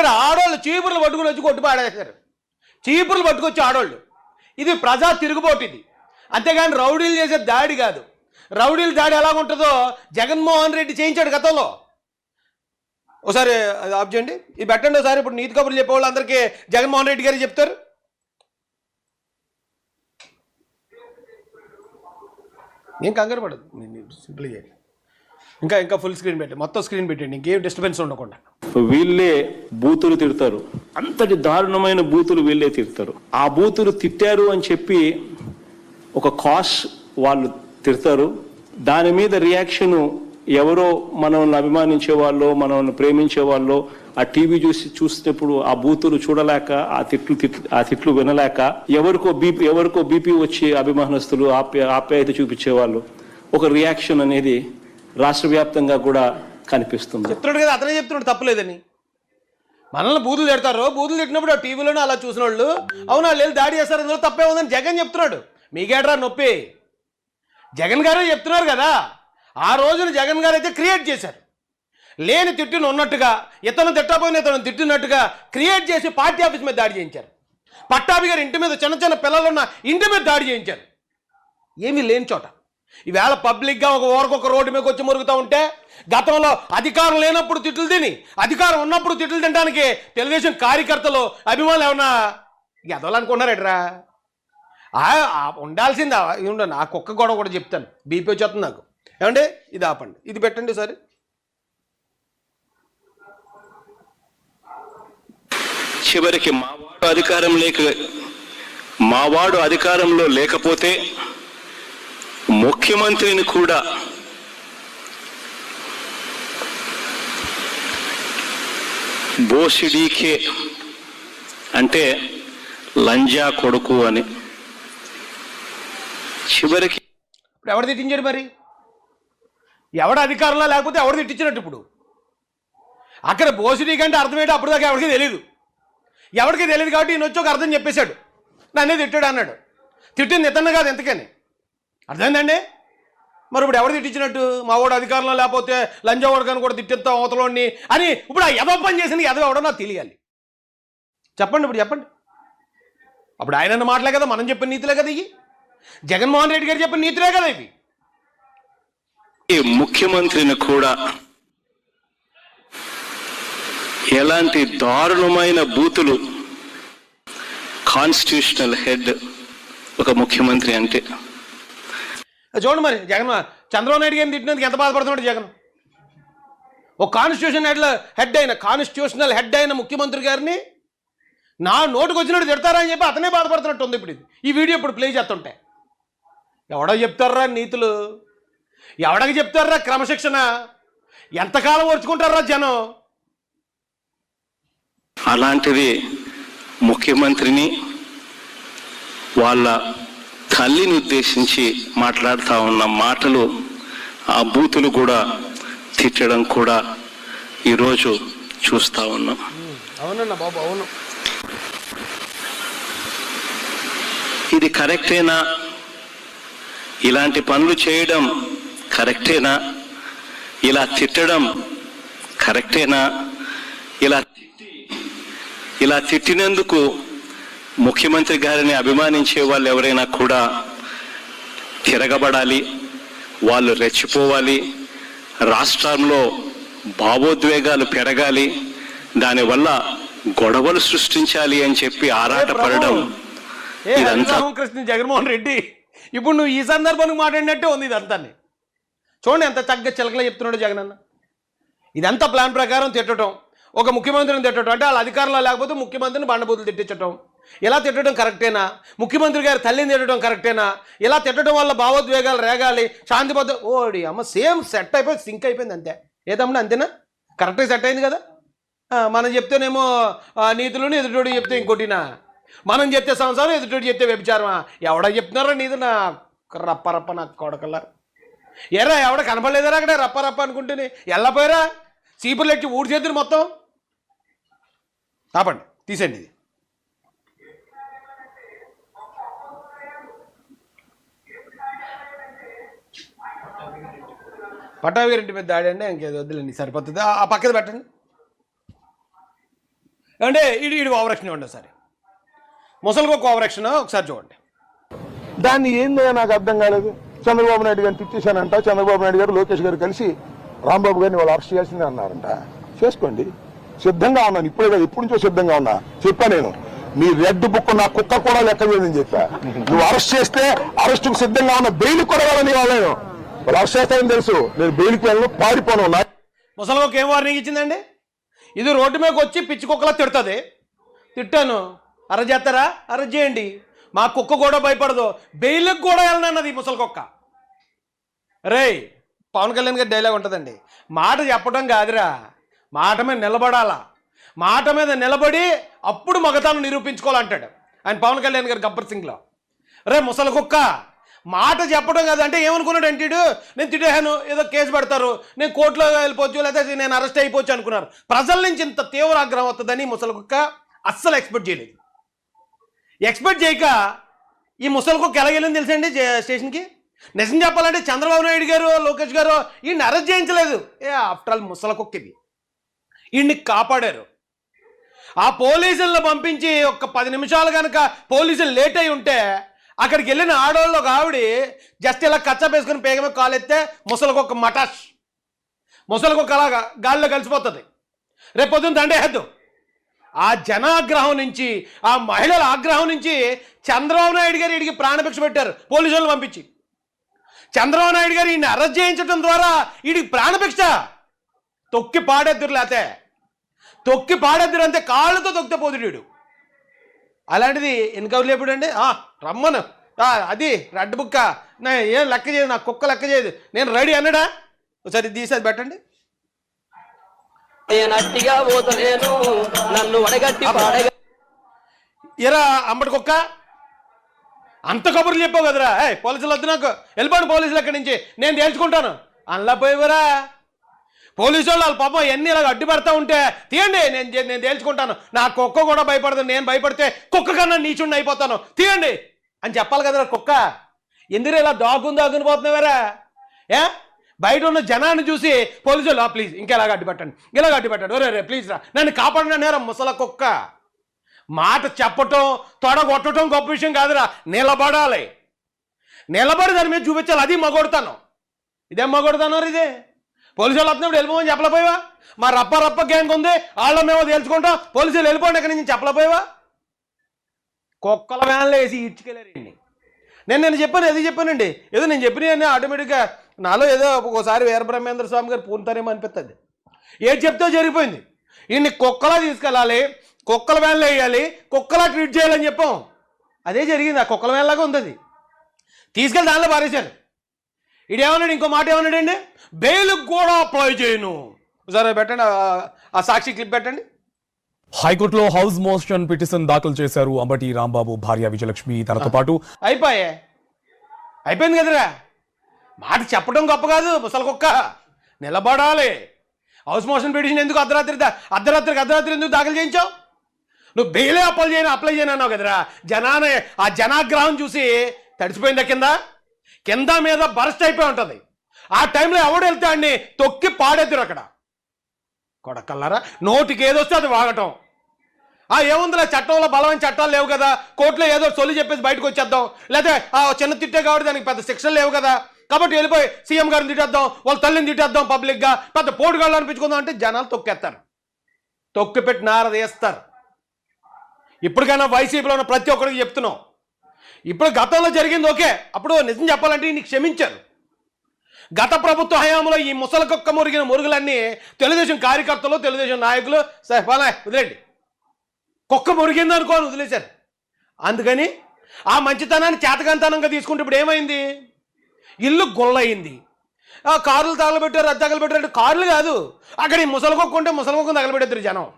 ఇక్కడ ఆడోళ్ళు చీపుర్లు పట్టుకుని వచ్చి కొట్టి పాడేశారు. చీపుర్లు పట్టుకొచ్చి ఆడోళ్ళు. ఇది ప్రజా తిరుగుబాటు. ఇది అంతేగాని రౌడీలు చేసే దాడి కాదు. రౌడీల దాడి ఎలాగుంటుందో జగన్మోహన్ రెడ్డి చేయించాడు గతంలో. ఒకసారి అది ఆఫ్ చేయండి, ఇది పెట్టండి ఒకసారి. ఇప్పుడు నీతి కబుర్లు చెప్పేవాళ్ళు అందరికీ జగన్మోహన్ రెడ్డి గారు చెప్తారు. ఏం కంగారు పడదు, సింపుల్ చేయండి. ఇంకా ఫుల్ స్క్రీన్ పెట్టండి, మొత్తం స్క్రీన్ పెట్టండి, ఇంకేం డిస్టర్బెన్స్ ఉండకుండా. వీళ్ళే బూతులు తిడతారు, అంతటి దారుణమైన బూతులు వీళ్ళే తిడతారు. ఆ బూతులు తిట్టారు అని చెప్పి ఒక కాస్ వాళ్ళు తిడతారు. దాని మీద రియాక్షను ఎవరో మనల్ని అభిమానించే వాళ్ళు, మనల్ని ప్రేమించే వాళ్ళు ఆ టీవీ చూసినప్పుడు ఆ బూతులు చూడలేక, ఆ తిట్లు వినలేక ఎవరికో బీపీ వచ్చి అభిమానస్తులు ఆప్యాయత చూపించేవాళ్ళు ఒక రియాక్షన్ అనేది రాష్ట్ర వ్యాప్తంగా కూడా కనిపిస్తుంది. చెప్తున్నాడు కదా, అతనే చెప్తున్నాడు తప్పులేదని. మనల్ని బూతులు తిడతారు, బూతులు తిట్టినప్పుడు ఆ టీవీలోనే అలా చూసిన వాళ్ళు అవునా లేదు దాడి చేస్తారు, అందులో తప్పే ఉందని జగన్ చెప్తున్నాడు. మీకేట్రా నొప్పి? జగన్ గారే చెప్తున్నారు కదా. ఆ రోజున జగన్ గారు అయితే క్రియేట్ చేశారు. లేని తిట్టిన ఉన్నట్టుగా, ఇతను తిట్టపోయిన ఇతను తిట్టినట్టుగా క్రియేట్ చేసి పార్టీ ఆఫీస్ మీద దాడి చేయించారు. పట్టాభి గారి ఇంటి మీద చిన్న పిల్లలున్న ఇంటి మీద దాడి చేయించారు. ఏమీ లేని చోట ఈవేళ పబ్లిక్గా ఒక ఊరకొక రోడ్డు మీదకి వచ్చి మురుగుతూ ఉంటే, గతంలో అధికారం లేనప్పుడు తిట్లు తిని అధికారం ఉన్నప్పుడు తిట్లు తినడానికి తెలుగుదేశం కార్యకర్తలు అభిమానులు ఏమన్నా ఎదవాలనుకున్నారట్రా? ఉండాల్సింది ఉండను. ఆ కుక్క గొడవ కూడా చెప్తాను, బీపీ వచ్చేస్తుంది నాకు. ఏమంటే ఇది ఆపండి, ఇది పెట్టండి సరే. చివరికి మావాడు అధికారంలో లేకపోతే ముఖ్యమంత్రిని కూడా బోసిడీకే అంటే లంజా కొడుకు అని. చివరికి ఇప్పుడు ఎవరు తిట్టించాడు మరి? ఎవడ అధికారంలో లేకపోతే ఎవరు తిట్టించినట్టు? ఇప్పుడు అక్కడ బోసిడీ కంటే అర్థమేంటో అప్పుడు దాకా ఎవరికి తెలియదు. ఎవరికి తెలియదు కాబట్టి ఈయన వచ్చి ఒక అర్థం చెప్పేశాడు, నన్నే తిట్టాడు అన్నాడు. తిట్టింది ఇతను కాదు ఎంతకని, అర్థమైందండి? మరి ఇప్పుడు ఎవరు తిట్టించినట్టు? మా వాడు అధికారంలో లేకపోతే లంజావాడుకని కూడా తిట్టిస్తాం అవతలోని అని. ఇప్పుడు ఆ ఎదవ పని చేసింది ఎదవ ఎవడో నాకు తెలియాలి. చెప్పండి, ఇప్పుడు చెప్పండి. అప్పుడు ఆయన మాటలే కదా, మనం చెప్పిన నీతులే కదా ఇవి. జగన్మోహన్ రెడ్డి గారు చెప్పిన నీతులే కదా ఇవి. ముఖ్యమంత్రిని కూడా ఎలాంటి దారుణమైన బూతులు, కాన్స్టిట్యూషనల్ హెడ్ ఒక ముఖ్యమంత్రి అంటే చూడండి. మరి జగన్ చంద్రబాబు నాయుడు గారిని తిట్టినందుకు ఎంత బాధపడుతున్నాడు జగన్? ఒక కాన్స్టిట్యూషనల్ హెడ్ అయిన ముఖ్యమంత్రి గారిని నా నోటుకు వచ్చినట్టు తిడతారా అని చెప్పి అతనే బాధపడుతున్నట్టు ఉంది. ఇప్పుడు ఈ వీడియో ఇప్పుడు ప్లే చేస్తుంటే ఎవడో చెప్తారా నీతులు? ఎవడకి చెప్తారా క్రమశిక్షణ? ఎంతకాలం ఓర్చుకుంటారా జనం? అలాంటిది ముఖ్యమంత్రిని వాళ్ళ తల్లిని ఉద్దేశించి మాట్లాడుతూ ఉన్న మాటలు, ఆ బూతులు కూడా తిట్టడం కూడా ఈరోజు చూస్తూ ఉన్నాం. అవునన్నా బాబు, అవును. ఇది కరెక్టేనా? ఇలాంటి పనులు చేయడం కరెక్టేనా? ఇలా తిట్టడం కరెక్టేనా? ఇలా తిట్టినందుకు ముఖ్యమంత్రి గారిని అభిమానించే వాళ్ళు ఎవరైనా కూడా తిరగబడాలి, వాళ్ళు రెచ్చిపోవాలి, రాష్ట్రంలో భావోద్వేగాలు పెరగాలి, దానివల్ల గొడవలు సృష్టించాలి అని చెప్పి ఆరాటపడడం ఇదంతా. కృష్ణ జగన్మోహన్ రెడ్డి ఇప్పుడు నువ్వు ఈ సందర్భానికి మాట్లాడినట్టే ఉంది ఇదంతా. చూడండి ఎంత చక్కగా చిలకలు చెప్తున్నాడు జగన్ అన్న. ఇదంతా ప్లాన్ ప్రకారం తిట్టడం, ఒక ముఖ్యమంత్రిని తిట్టడం అంటే వాళ్ళ అధికారంలో లేకపోతే ముఖ్యమంత్రిని బండబూతులు తిట్టించడం. ఇలా తిట్టడం కరెక్టేనా? ముఖ్యమంత్రి గారి తల్లిని తిట్టడం కరెక్టేనా? ఇలా తిట్టడం వల్ల భావోద్వేగాలు రేగాలి, శాంతి భద్ర ఓడి అమ్మ సేమ్ సెట్ అయిపోయి సింక్ అయిపోయింది అంతే. ఏదమ్మా అంతేనా? కరెక్ట్గా సెట్ అయింది కదా. మనం చెప్తేనేమో నీతులను, ఎదుటోడు చెప్తే ఇంకోటినా? మనం చెప్తే సంసారం, ఎదుటోడు చెప్తే వ్యభిచారమా? ఎవడ చెప్తున్నారా నీదు? నా రప్ప నాకు కొడకల్లా ఎరా ఎవడ కనపడలేదరా అక్కడ రప్ప అనుకుంటేనే ఎల్లపోయారా? చీపుర్లు ఎట్టి ఊడి చేతులు మొత్తం ఆపండి, తీసేయండి ఇది. పట్టాభిగారింటి మీద దాడి అండి, ఇంకేదో వద్దులేండి, సరిపోతుంది. ఆ పక్కన పెట్టండి. అంటే ఇది ఓవరాక్షన్ ఇవ్వండి ఒకసారి, ముసలికి ఒక ఓవరాక్షన్ ఒకసారి చూడండి. దాన్ని ఏందో నాకు అర్థం కాలేదు. చంద్రబాబు నాయుడు గారిని తిట్టేశానంట. చంద్రబాబు నాయుడు గారు లోకేష్ గారు కలిసి రాంబాబు గారిని వాళ్ళు అరెస్ట్ చేయాల్సిందే అన్నారంట. చేసుకోండి, సిద్ధంగా ఉన్నాను. ఇప్పుడే కాదు, ఇప్పటి నుంచో సిద్ధంగా ఉన్నా. చెప్పా నేను, నీ రెడ్ బుక్ నా కుక్క కూడా లెక్క చేయదని చెప్పా. నువ్వు అరెస్ట్ చేస్తే అరెస్టుకు సిద్ధంగా ఉన్నా. బెయిల్ కూడా వాళ్ళని వాళ్ళు అరెస్ట్ చేస్తారని తెలుసు. నేను బెయిల్కి వెళ్ళను, పారిపోను. ముసలికి ఏం వార్నింగ్ ఇచ్చిందండి? ఇది రోడ్డు మీదకి వచ్చి పిచ్చి కుక్కలా తిడుతుంది. తిట్టాను, అరెస్ట్ చేస్తారా? అరెస్ట్ చేయండి, మా కుక్క కూడా భయపడదు, బెయిల్కి కూడా వెళ్ళనన్నది ముసలి కుక్క. రే, పవన్ కళ్యాణ్ గారి డైలాగ్ ఉంటుందండి, మాట చెప్పడం కాదురా, మాట మీద నిలబడాలా, మాట మీద నిలబడి అప్పుడు మగతాను నిరూపించుకోవాలంటాడు ఆయన పవన్ కళ్యాణ్ గారు గబ్బర్ సింగ్లో. రే ముసలి కుక్క, మాట చెప్పడం కాదంటే ఏమనుకున్నాడు అంటే, నేను తిట్టేహాను, ఏదో కేసు పెడతారు, నేను కోర్టులో వెళ్ళిపోవచ్చు, లేకపోతే నేను అరెస్ట్ అయిపోవచ్చు అనుకున్నారు. ప్రజల నుంచి ఇంత తీవ్ర ఆగ్రహం వస్తుందని ముసలి కుక్క అస్సలు ఎక్స్పెక్ట్ చేయలేదు. ఎక్స్పెక్ట్ చేయక ఈ ముసలి కుక్క ఎలాగెళ్ళింది తెలుసండి స్టేషన్కి. నిజం చెప్పాలంటే చంద్రబాబు నాయుడు గారు, లోకేష్ గారు ఈయన్ని అరెస్ట్ చేయించలేదు. ఆఫ్టర్ ఆల్ ముసలి కుక్క ఇది, ఈయన్ని కాపాడారు. ఆ పోలీసులను పంపించి ఒక 10 నిమిషాలు కనుక పోలీసులు లేట్ అయి ఉంటే అక్కడికి వెళ్ళిన ఆడవాళ్ళు ఒక ఆవిడ జస్ట్ ఇలా కచ్చా వేసుకుని పేగ మీద కాలు ఎత్తే ముసలికొక మటాష్, ముసలికొక అలాగా గాలిలో కలిసిపోతుంది. రేపు పొద్దున్న దండేద్దు. ఆ జనాగ్రహం నుంచి, ఆ మహిళల ఆగ్రహం నుంచి చంద్రబాబు నాయుడు గారు వీడికి ప్రాణభిక్ష పెట్టారు పోలీసులను పంపించి. చంద్రబాబు నాయుడు గారు ఈయన్ని అరెస్ట్ చేయించడం ద్వారా వీడికి ప్రాణభిక్ష. తొక్కి పాడేద్దరు, లేతే తొక్కి పాడేద్దరు అంతే, కాళ్ళతో తొక్కితే పోతుడు వీడు. అలాంటిది ఎన్నికలు ఎప్పుడండి రమ్మను, అది రెడ్ బుక్క, నా ఏం లెక్క చేయదు, నా కుక్క లెక్క చేయదు, నేను రెడీ అన్నాడా? ఒకసారి తీసి అది పెట్టండి. ఇరా అమ్మడి కుక్క, అంత కబుర్లు చెప్పావు కదరా, పోలీసులు వద్దు నాకు, వెళ్ళిపోండి పోలీసులు ఎక్కడి నుంచి, నేను తేల్చుకుంటాను అందులో పోయివరా. పోలీసు వాళ్ళు పాపం ఎన్ని ఇలాగ అడ్డు పెడతా ఉంటే తీయండి, నేను తేల్చుకుంటాను, నా కుక్క కూడా భయపడదు, నేను భయపడితే కుక్క కన్నా నీచుండి అయిపోతాను, తీయండి అని చెప్పాలి కదరా కుక్క. ఎందుకు ఇలా దాగుని పోతున్నావారా? బయట ఉన్న జనాన్ని చూసి పోలీసులు ప్లీజ్ ఇంకెలాగ అడ్డు పెట్టండి, ఇలాగ అడ్డు పెట్టండి, రే ప్లీజ్ రా నన్ను కాపాడినా నేరా ముసల కుక్క. మాట చెప్పటం, తొడగొట్టడం గొప్ప విషయం కాదురా, నిలబడాలి, నిలబడి దాని మీద చూపించాలి, అది మగొడతాను. ఇదేం మగొడతాను ఇదే? పోలీసు వాళ్ళు వస్తున్నప్పుడు వెళ్ళిపోమని చెప్పలేపోయావా? మా రప్ప గ్యాంగ్ ఉంది, వాళ్ళ మేము తేల్చుకుంటాం, పోలీసులు వెళ్ళిపోండి ఎక్కడి నుంచి చెప్పలేపోయావా? కుక్కల వ్యాన్లో వేసి ఇచ్చుకెళ్ళారండి. నేను చెప్పాను, ఏది చెప్పానండి, ఏదో నేను చెప్పిన ఆటోమేటిక్గా నాలో ఏదో ఒకసారి వీరబ్రహ్మేంద్ర స్వామి గారు పూనుతారేమో అనిపిస్తుంది. ఏది చెప్తే జరిగిపోయింది. ఈయన్ని కుక్కలా తీసుకెళ్ళాలి, కుక్కల వ్యాన్లో వేయాలి, కుక్కలా ట్రీట్ చేయాలని చెప్పాం. అదే జరిగింది. ఆ కుక్కల వ్యాన్లాగా ఉంది అది, తీసుకెళ్ళి దానిలో పారేశారు. ఇడేమన్నాడు, ఇంకో మాట ఏమన్నాడండి, బెయిల్కి కూడా అప్లై చేయను. సరే పెట్టండి, ఆ సాక్షి క్లిప్ పెట్టండి. హైకోర్టులో హౌస్ మోషన్ పిటిషన్ దాఖలు చేశారు అంబటి రాంబాబు భార్య విజయలక్ష్మి. తనతో పాటు అయిపోయింది కదరా. మాట చెప్పడం గొప్ప కాదు, ముసలి కుక్క నిలబడాలి. హౌస్ మోషన్ పిటిషన్ ఎందుకు అర్ధరాత్రికి ఎందుకు దాఖలు చేయించావు? నువ్వు బెయిలే అప్లై చేయను అన్నావు కదరా. ఆ జనాగ్రహం చూసి తడిసిపోయిందా, కింద మీద బరస్ట్ అయిపోయి ఉంటుంది. ఆ టైంలో ఎవడు వెళ్తే అన్ని తొక్కి పాడేద్దరు అక్కడ. కొడకల్లారా, నోటికి ఏదొస్తే అది వాగటం. ఏముందిలే, చట్టంలో బలమైన చట్టాలు లేవు కదా, కోర్టులో ఏదో సొల్లు చెప్పేసి బయటకు వచ్చేద్దాం, లేకపోతే చిన్న తిట్టే కాబట్టి దానికి పెద్ద శిక్షలు లేవు కదా, కాబట్టి వెళ్ళిపోయి సీఎం గారిని తిట్టేద్దాం, వాళ్ళ తల్లిని తిట్టేద్దాం, పబ్లిక్గా పెద్ద పోటుగాళ్ళు అనిపించుకుందాం అంటే జనాలు తొక్కేస్తారు, తొక్కి పెట్టి నారదేస్తారు. ఇప్పటికైనా వైసీపీలో ఉన్న ప్రతి ఒక్కరికి చెప్తున్నాం, ఇప్పుడు గతంలో జరిగింది ఓకే, అప్పుడు నిజం చెప్పాలంటే నీకు క్షమించారు. గత ప్రభుత్వ హయాంలో ఈ ముసలి కుక్క మురిగిన మురుగులన్నీ తెలుగుదేశం కార్యకర్తలు, తెలుగుదేశం నాయకులు సరే వదిలేండి, కుక్క మురిగింది అనుకోని వదిలేశారు. అందుకని ఆ మంచితనాన్ని చేతకంతనంగా తీసుకుంటే ఇప్పుడు ఏమైంది, ఇల్లు గొల్లయింది. కార్లు తగలబెట్టారు, అది తగలబెట్టారు అంటే కార్లు కాదు, అక్కడ ఈ ముసలి కుక్క ఉంటే ముసలి కుక్కను తగలబెట్టారు జనం.